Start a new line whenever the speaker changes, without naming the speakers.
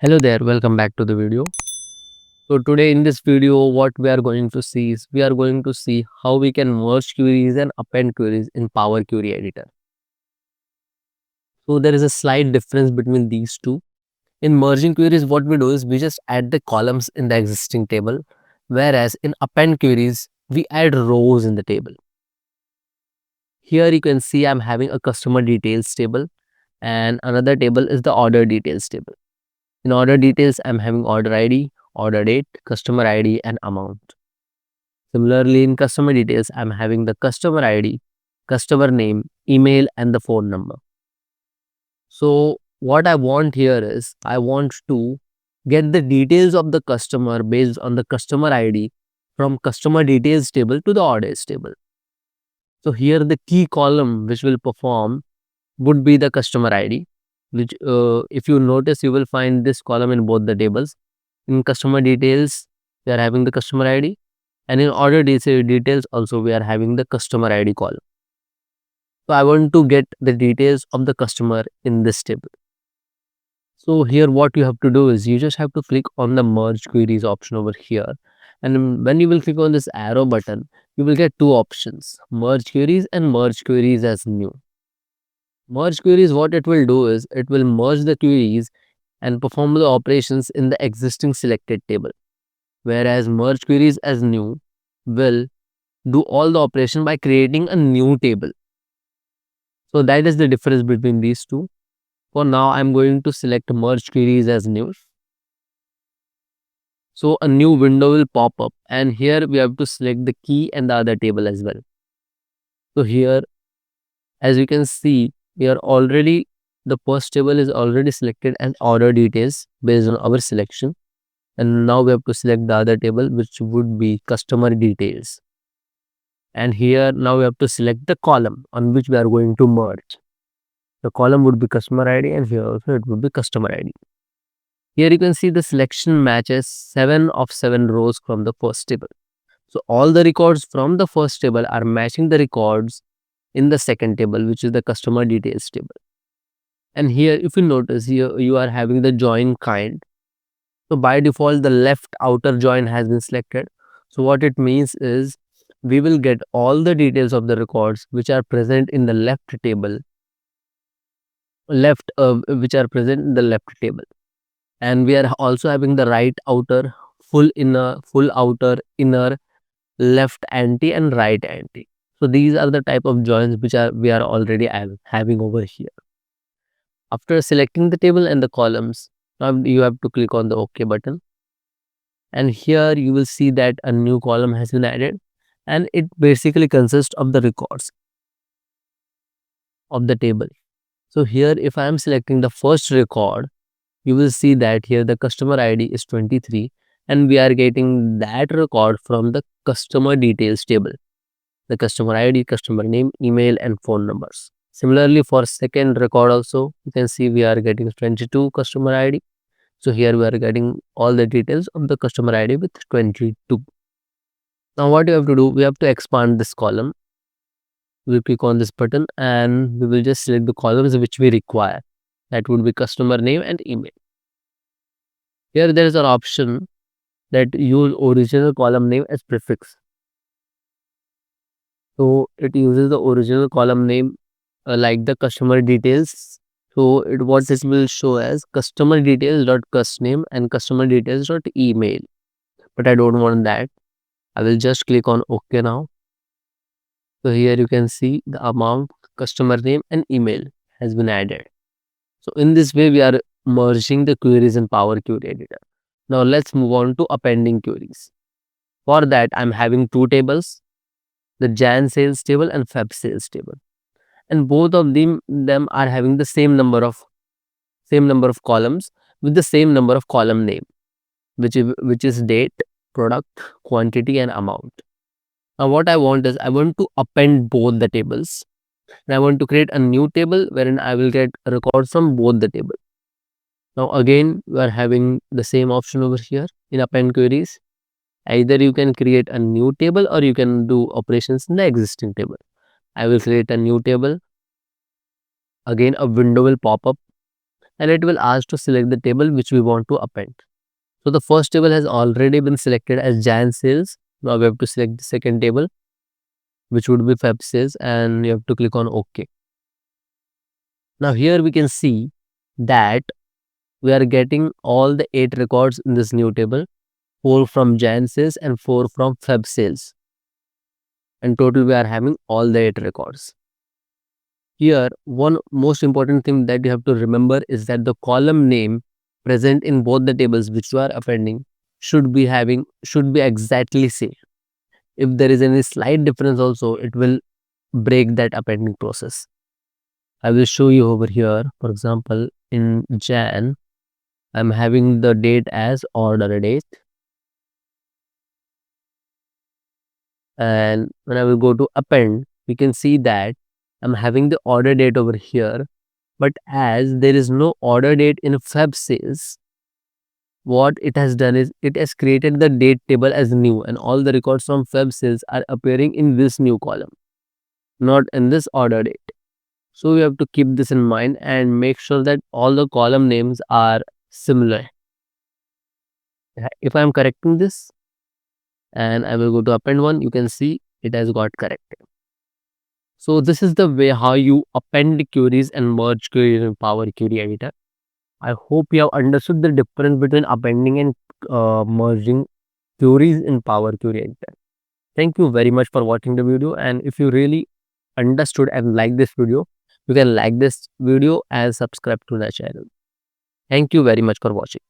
Hello there, welcome back to the video. So today in this video, what we are going to see is we are going to see how we can merge queries and append queries in Power Query Editor. So there is a slight difference between these two. In merging queries, what we do is we just add the columns in the existing table, whereas in append queries, we add rows in the table. Here you can see I'm having a customer details table and another table is the order details table. In order details, I'm having order ID, order date, customer ID, and amount. Similarly, in customer details, I'm having the customer ID, customer name, email, and the phone number. So, what I want here is I want to get the details of the customer based on the customer ID from customer details table to the orders table. So, here the key column which will perform would be the customer ID, which if you notice, you will find this column in both the tables. In customer details, we are having the customer ID, and in order details also we are having the customer ID column. So I want to get the details of the customer in this table. So here what you have to do is you just have to click on the merge queries option over here, and when you will click on this arrow button, you will get two options: merge queries and merge queries as new. Merge queries, what it will do is it will merge the queries and perform the operations in the existing selected table, whereas merge queries as new will do all the operation by creating a new table. So that is the difference between these two. For now, I'm going to select merge queries as new. So a new window will pop up, and here we have to select the key and the other table as well. So here, as you can see, we are already, the first table is already selected as order details based on our selection. And now we have to select the other table, which would be customer details. And here now we have to select the column on which we are going to merge. The column would be customer ID, and here also it would be customer ID. Here you can see the selection matches 7 of 7 rows from the first table. So all the records from the first table are matching the records in the second table, which is the customer details table. And here if you notice, here you are having the join kind. So by default, the left outer join has been selected. So what it means is we will get all the details of the records which are present in the left table, which are present in the left table. And we are also having the right outer, full outer, inner, left anti, and right anti. So these are the type of joins which we are already having over here. After selecting the table and the columns, now you have to click on the OK button. And here you will see that a new column has been added, and it basically consists of the records of the table. So here if I am selecting the first record, you will see that here the customer ID is 23, and we are getting that record from the customer details table, the customer ID, customer name, email, and phone numbers. Similarly, for second record also, you can see we are getting 22 customer ID. So here we are getting all the details of the customer ID with 22. Now what you have to do, we have to expand this column. We'll click on this button and we will just select the columns which we require. That would be customer name and email. Here there is an option that use original column name as prefix. So it uses the original column name like the customer details. So what this will show as customer details dot cust name and customer details dot email. But I don't want that. I will just click on OK now. So here you can see the amount, customer name, and email has been added. So in this way, we are merging the queries in Power Query Editor. Now let's move on to appending queries. For that, I'm having two tables, the Jan sales table and Feb sales table. And both of them are having the same number of columns with the same number of column name, which is date, product, quantity, and amount. Now what I want is I want to append both the tables, and I want to create a new table wherein I will get records from both the tables. Now again, we are having the same option over here in append queries. Either you can create a new table or you can do operations in the existing table. I will create a new table. Again, a window will pop up, and it will ask to select the table which we want to append. So the first table has already been selected as Jan sales. Now we have to select the second table, which would be Feb sales, and you have to click on OK. Now here we can see that we are getting all the 8 records in this new table, 4 from Jan sales and 4 from Feb sales. And total we are having all the 8 records. Here, one most important thing that you have to remember is that the column name present in both the tables which you are appending should be exactly same. If there is any slight difference also, it will break that appending process. I will show you over here. For example, in Jan, I'm having the date as order date. And when I will go to append, we can see that I'm having the order date over here. But as there is no order date in Feb sales, what it has done is it has created the date table as new, and all the records from Feb sales are appearing in this new column, not in this order date. So we have to keep this in mind and make sure that all the column names are similar. If I am correcting this and I will go to append one, you can see it has got corrected. So this is the way how you append queries and merge queries in Power Query Editor. I hope you have understood the difference between appending and merging queries in Power Query Editor. Thank you very much for watching the video, and if you really understood and like this video, you can like this video and subscribe to the channel. Thank you very much for watching.